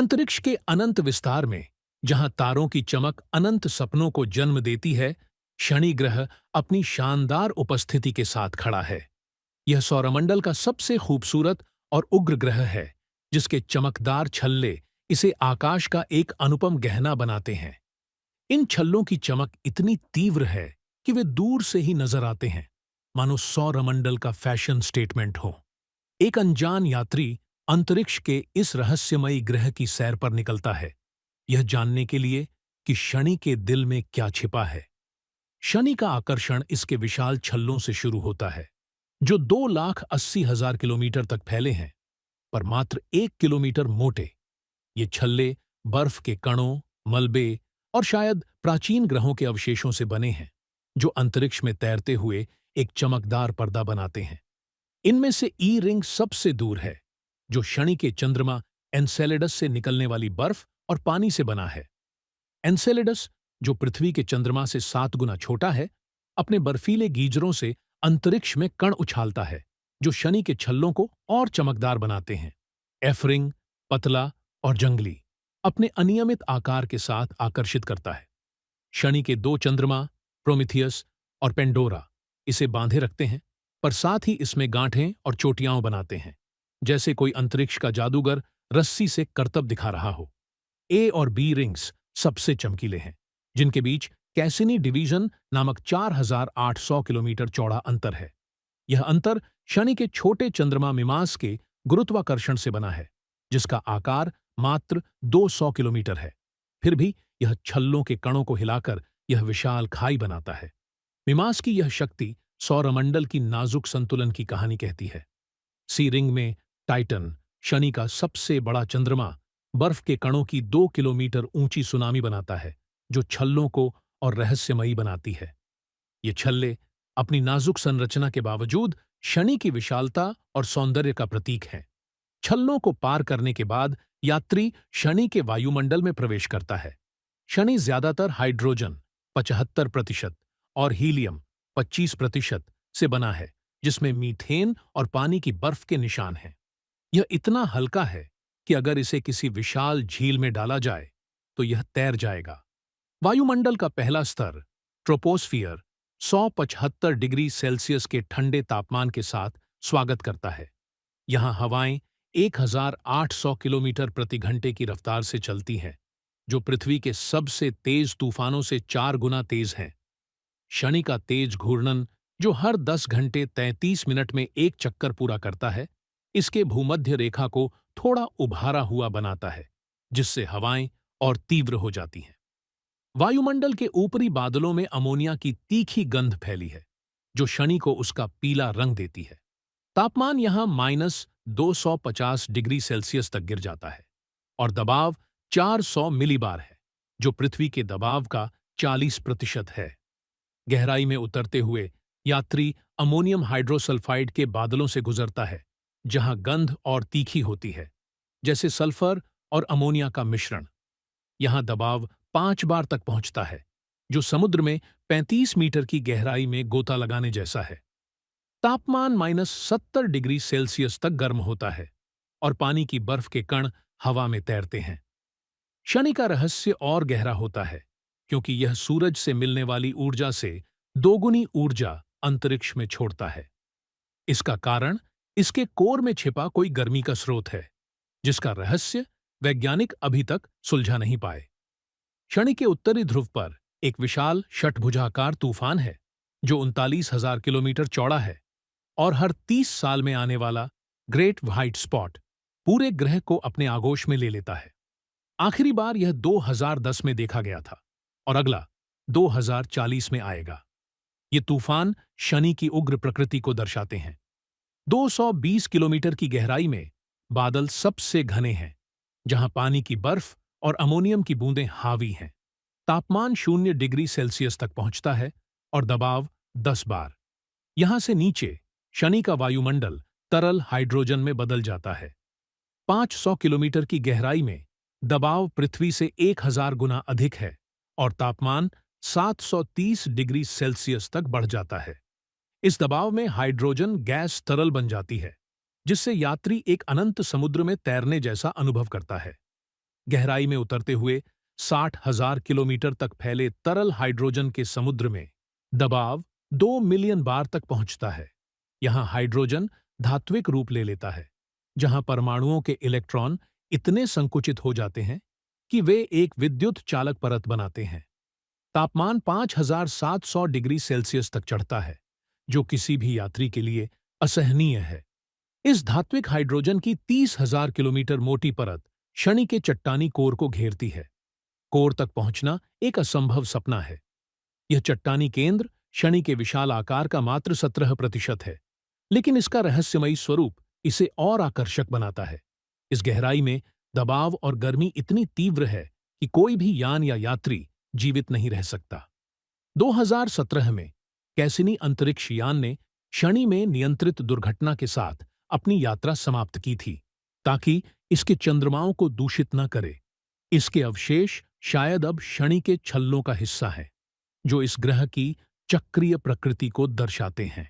अंतरिक्ष के अनंत विस्तार में, जहां तारों की चमक अनंत सपनों को जन्म देती है, शनि ग्रह अपनी शानदार उपस्थिति के साथ खड़ा है। यह सौरमंडल का सबसे खूबसूरत और उग्र ग्रह है, जिसके चमकदार छल्ले इसे आकाश का एक अनुपम गहना बनाते हैं। इन छल्लों की चमक इतनी तीव्र है कि वे दूर से ही नजर आते हैं, मानो सौरमंडल का फैशन स्टेटमेंट हो। एक अनजान यात्री अंतरिक्ष के इस रहस्यमयी ग्रह की सैर पर निकलता है, यह जानने के लिए कि शनि के दिल में क्या छिपा है। शनि का आकर्षण इसके विशाल छल्लों से शुरू होता है, जो 2,80,000 किलोमीटर तक फैले हैं, पर मात्र 1 किलोमीटर मोटे। ये छल्ले बर्फ के कणों, मलबे और शायद प्राचीन ग्रहों के अवशेषों से बने हैं, जो अंतरिक्ष में तैरते हुए एक चमकदार पर्दा बनाते हैं। इनमें से ई रिंग सबसे दूर है, जो शनि के चंद्रमा एनसेलेडस से निकलने वाली बर्फ और पानी से बना है। एनसेलेडस, जो पृथ्वी के चंद्रमा से 7 गुना छोटा है, अपने बर्फीले गीजरों से अंतरिक्ष में कण उछालता है, जो शनि के छल्लों को और चमकदार बनाते हैं। एफ रिंग, पतला और जंगली, अपने अनियमित आकार के साथ आकर्षित करता है। शनि के 2 चंद्रमा, प्रोमिथियस और पेंडोरा, इसे बांधे रखते हैं, पर साथ ही इसमें गांठें और चोटियां बनाते हैं, जैसे कोई अंतरिक्ष का जादूगर रस्सी से करतब दिखा रहा हो। ए और बी रिंग्स सबसे चमकीले हैं, जिनके बीच कैसिनी डिवीजन नामक 4,800 किलोमीटर चौड़ा अंतर है। यह अंतर शनि के छोटे चंद्रमा मिमास के गुरुत्वाकर्षण से बना है, जिसका आकार मात्र 200 किलोमीटर है। फिर भी यह छल्लों के कणों को हिलाकर यह विशाल खाई बनाता है। मिमास की यह शक्ति सौरमंडल की नाजुक संतुलन की कहानी कहती है। सी रिंग में टाइटन, शनि का सबसे बड़ा चंद्रमा, बर्फ के कणों की 2 किलोमीटर ऊंची सुनामी बनाता है, जो छल्लों को और रहस्यमयी बनाती है। ये छल्ले अपनी नाजुक संरचना के बावजूद शनि की विशालता और सौंदर्य का प्रतीक हैं। छल्लों को पार करने के बाद यात्री शनि के वायुमंडल में प्रवेश करता है। शनि ज्यादातर हाइड्रोजन 75% और हीलियम 25% से बना है, जिसमें मीथेन और पानी की बर्फ के निशान हैं। यह इतना हल्का है कि अगर इसे किसी विशाल झील में डाला जाए तो यह तैर जाएगा। वायुमंडल का पहला स्तर, ट्रोपोस्फियर, 175 डिग्री सेल्सियस के ठंडे तापमान के साथ स्वागत करता है। यहाँ हवाएं 1,800 किलोमीटर प्रति घंटे की रफ्तार से चलती हैं, जो पृथ्वी के सबसे तेज तूफानों से 4 गुना तेज हैं। शनि का तेज घूर्णन, जो हर 10 घंटे 33 मिनट में एक चक्कर पूरा करता है, इसके भूमध्य रेखा को थोड़ा उभारा हुआ बनाता है, जिससे हवाएं और तीव्र हो जाती हैं। वायुमंडल के ऊपरी बादलों में अमोनिया की तीखी गंध फैली है, जो शनि को उसका पीला रंग देती है। तापमान यहां -250 डिग्री सेल्सियस तक गिर जाता है और दबाव 400 मिलीबार है, जो पृथ्वी के दबाव का 40% है। गहराई में उतरते हुए यात्री अमोनियम हाइड्रोसल्फाइड के बादलों से गुजरता है, जहां गंध और तीखी होती है, जैसे सल्फर और अमोनिया का मिश्रण। यहां दबाव 5 बार तक पहुंचता है, जो समुद्र में 35 मीटर की गहराई में गोता लगाने जैसा है। तापमान -70 डिग्री सेल्सियस तक गर्म होता है और पानी की बर्फ के कण हवा में तैरते हैं। शनि का रहस्य और गहरा होता है, क्योंकि यह सूरज से मिलने वाली ऊर्जा से 2 गुनी ऊर्जा अंतरिक्ष में छोड़ता है। इसका कारण इसके कोर में छिपा कोई गर्मी का स्रोत है, जिसका रहस्य वैज्ञानिक अभी तक सुलझा नहीं पाए। शनि के उत्तरी ध्रुव पर एक विशाल षटभुजाकार तूफान है, जो 39,000 किलोमीटर चौड़ा है और हर 30 साल में आने वाला ग्रेट व्हाइट स्पॉट पूरे ग्रह को अपने आगोश में ले लेता है। आखिरी बार यह 2010 में देखा गया था और अगला 2040 में आएगा। ये तूफान शनि की उग्र प्रकृति को दर्शाते हैं। 220 किलोमीटर की गहराई में बादल सबसे घने हैं, जहां पानी की बर्फ और अमोनियम की बूंदें हावी हैं। तापमान 0 डिग्री सेल्सियस तक पहुंचता है और दबाव 10 बार। यहां से नीचे शनि का वायुमंडल तरल हाइड्रोजन में बदल जाता है। 500 किलोमीटर की गहराई में दबाव पृथ्वी से 1000 गुना अधिक है और तापमान 730 डिग्री सेल्सियस तक बढ़ जाता है। इस दबाव में हाइड्रोजन गैस तरल बन जाती है, जिससे यात्री एक अनंत समुद्र में तैरने जैसा अनुभव करता है। गहराई में उतरते हुए 60,000 किलोमीटर तक फैले तरल हाइड्रोजन के समुद्र में दबाव 2 मिलियन बार तक पहुंचता है। यहां हाइड्रोजन धात्विक रूप ले लेता है, जहां परमाणुओं के इलेक्ट्रॉन इतने संकुचित हो जाते हैं कि वे एक विद्युत चालक परत बनाते हैं। तापमान 5,700 डिग्री सेल्सियस तक चढ़ता है, जो किसी भी यात्री के लिए असहनीय है। इस धात्विक हाइड्रोजन की 30,000 किलोमीटर मोटी परत शनि के चट्टानी कोर को घेरती है। कोर तक पहुंचना एक असंभव सपना है। यह चट्टानी केंद्र शनि के विशाल आकार का मात्र 17% है, लेकिन इसका रहस्यमयी स्वरूप इसे और आकर्षक बनाता है। इस गहराई में दबाव और गर्मी इतनी तीव्र है कि कोई भी यान या यात्री जीवित नहीं रह सकता। 2017 में कैसिनी अंतरिक्ष यान ने शनि में नियंत्रित दुर्घटना के साथ अपनी यात्रा समाप्त की थी, ताकि इसके चंद्रमाओं को दूषित न करे। इसके अवशेष शायद अब शनि के छल्लों का हिस्सा हैं, जो इस ग्रह की चक्रीय प्रकृति को दर्शाते हैं।